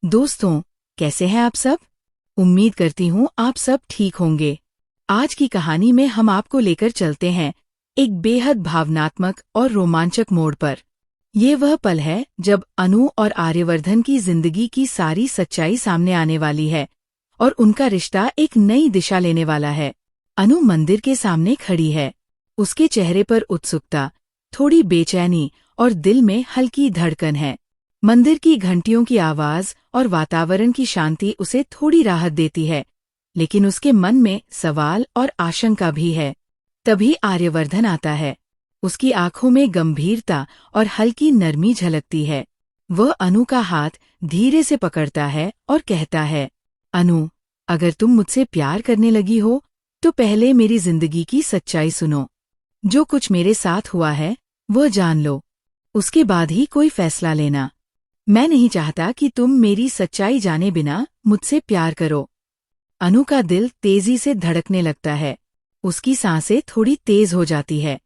दोस्तों, कैसे हैं आप सब? उम्मीद करती हूँ आप सब ठीक होंगे। आज की कहानी में हम आपको लेकर चलते हैं एक बेहद भावनात्मक और रोमांचक मोड़ पर। ये वह पल है जब अनु और आर्यवर्धन की जिंदगी की सारी सच्चाई सामने आने वाली है और उनका रिश्ता एक नई दिशा लेने वाला है। अनु मंदिर के सामने खड़ी है। उसके चेहरे पर उत्सुकता, थोड़ी बेचैनी और दिल में हल्की धड़कन है। मंदिर की घंटियों की आवाज और वातावरण की शांति उसे थोड़ी राहत देती है, लेकिन उसके मन में सवाल और आशंका भी है। तभी आर्यवर्धन आता है। उसकी आंखों में गंभीरता और हल्की नरमी झलकती है। वह अनु का हाथ धीरे से पकड़ता है और कहता है, अनु, अगर तुम मुझसे प्यार करने लगी हो तो पहले मेरी जिंदगी की सच्चाई सुनो। जो कुछ मेरे साथ हुआ है वह जान लो, उसके बाद ही कोई फैसला लेना। मैं नहीं चाहता कि तुम मेरी सच्चाई जाने बिना मुझसे प्यार करो। अनु का दिल तेजी से धड़कने लगता है। उसकी सांसें थोड़ी तेज हो जाती है।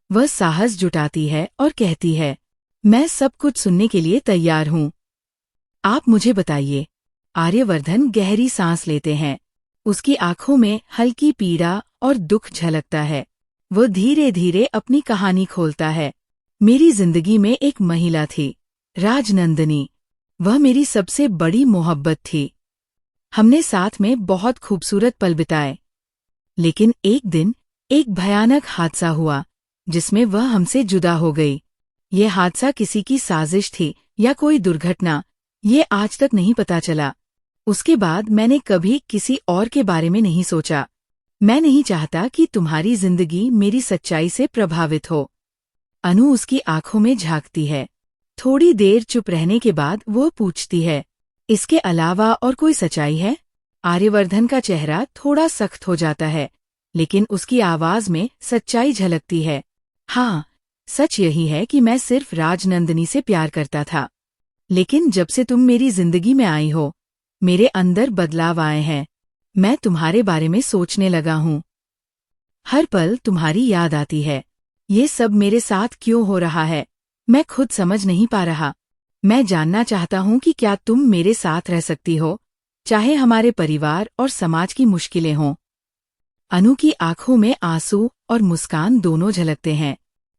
वह साहस जुटाती है और कहती है, मैं सब कुछ सुनने के लिए तैयार हूँ। आप मुझे बताइए। आर्यवर्धन गहरी सांस लेते हैं। उसकी आंखों में हल्की पीड़ा और दुख झलकता है। वह धीरे धीरे अपनी कहानी खोलता है। मेरी जिंदगी में एक महिला थी, राजनंदिनी। वह मेरी सबसे बड़ी मोहब्बत थी। हमने साथ में बहुत खूबसूरत पल बिताए। लेकिन एक दिन एक भयानक हादसा हुआ जिसमें वह हमसे जुदा हो गई। ये हादसा किसी की साजिश थी या कोई दुर्घटना, ये आज तक नहीं पता चला। उसके बाद मैंने कभी किसी और के बारे में नहीं सोचा। मैं नहीं चाहता कि तुम्हारी जिंदगी मेरी सच्चाई से प्रभावित हो। अनु उसकी आंखों में झांकती है। थोड़ी देर चुप रहने के बाद वो पूछती है, इसके अलावा और कोई सच्चाई है? आर्यवर्धन का चेहरा थोड़ा सख्त हो जाता है, लेकिन उसकी आवाज में सच्चाई झलकती है। हाँ, सच यही है कि मैं सिर्फ राजनंदिनी से प्यार करता था। लेकिन जब से तुम मेरी जिंदगी में आई हो, मेरे अंदर बदलाव आए हैं। मैं तुम्हारे बारे में सोचने लगा हूँ। हर पल तुम्हारी याद आती है। ये सब मेरे साथ क्यों हो रहा है, मैं खुद समझ नहीं पा रहा। मैं जानना चाहता हूँ कि क्या तुम मेरे साथ रह सकती हो, चाहे हमारे परिवार और समाज की मुश्किलें हों। अनु की आंखों में आंसू और मुस्कान दोनों झलकते हैं।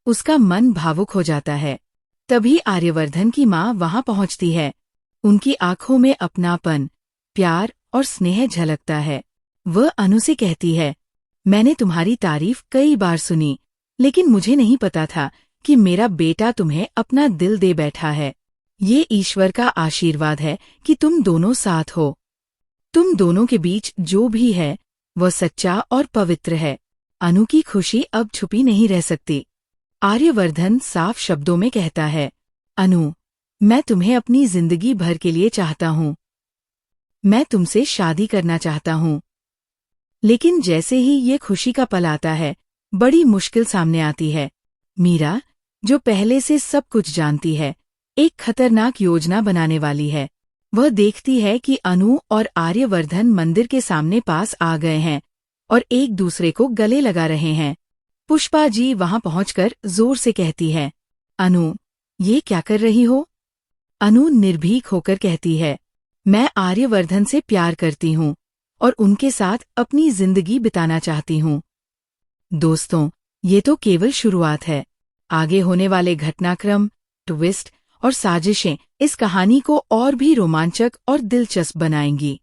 उसका मन भावुक हो जाता है। तभी आर्यवर्धन की माँ वहां पहुंचती है। उनकी आंखों में अपनापन, प्यार और स्नेह झलकता है। वह अनु से कहती है, मैंने तुम्हारी तारीफ कई बार सुनी, लेकिन मुझे नहीं पता था कि मेरा बेटा तुम्हें अपना दिल दे बैठा है। ये ईश्वर का आशीर्वाद है कि तुम दोनों साथ हो। तुम दोनों के बीच जो भी है वह सच्चा और पवित्र है। अनु की खुशी अब छुपी नहीं रह सकती। आर्यवर्धन साफ शब्दों में कहता है, अनु, मैं तुम्हें अपनी जिंदगी भर के लिए चाहता हूँ। मैं तुमसे शादी करना चाहता हूँ। लेकिन जैसे ही ये खुशी का पल आता है, बड़ी मुश्किल सामने आती है। मीरा, जो पहले से सब कुछ जानती है, एक खतरनाक योजना बनाने वाली है। वह देखती है कि अनु और आर्यवर्धन मंदिर के सामने पास आ गए हैं और एक दूसरे को गले लगा रहे हैं। पुष्पा जी वहां पहुंचकर जोर से कहती है, अनु, ये क्या कर रही हो? अनु निर्भीक होकर कहती है, मैं आर्यवर्धन से प्यार करती हूँ और उनके साथ अपनी जिंदगी बिताना चाहती हूँ। दोस्तों, ये तो केवल शुरुआत है। आगे होने वाले घटनाक्रम, ट्विस्ट और साजिशें इस कहानी को और भी रोमांचक और दिलचस्प बनाएंगी।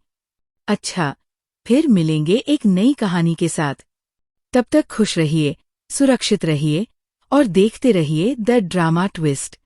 अच्छा, फिर मिलेंगे एक नई कहानी के साथ। तब तक खुश रहिए, सुरक्षित रहिए और देखते रहिए द ड्रामा ट्विस्ट।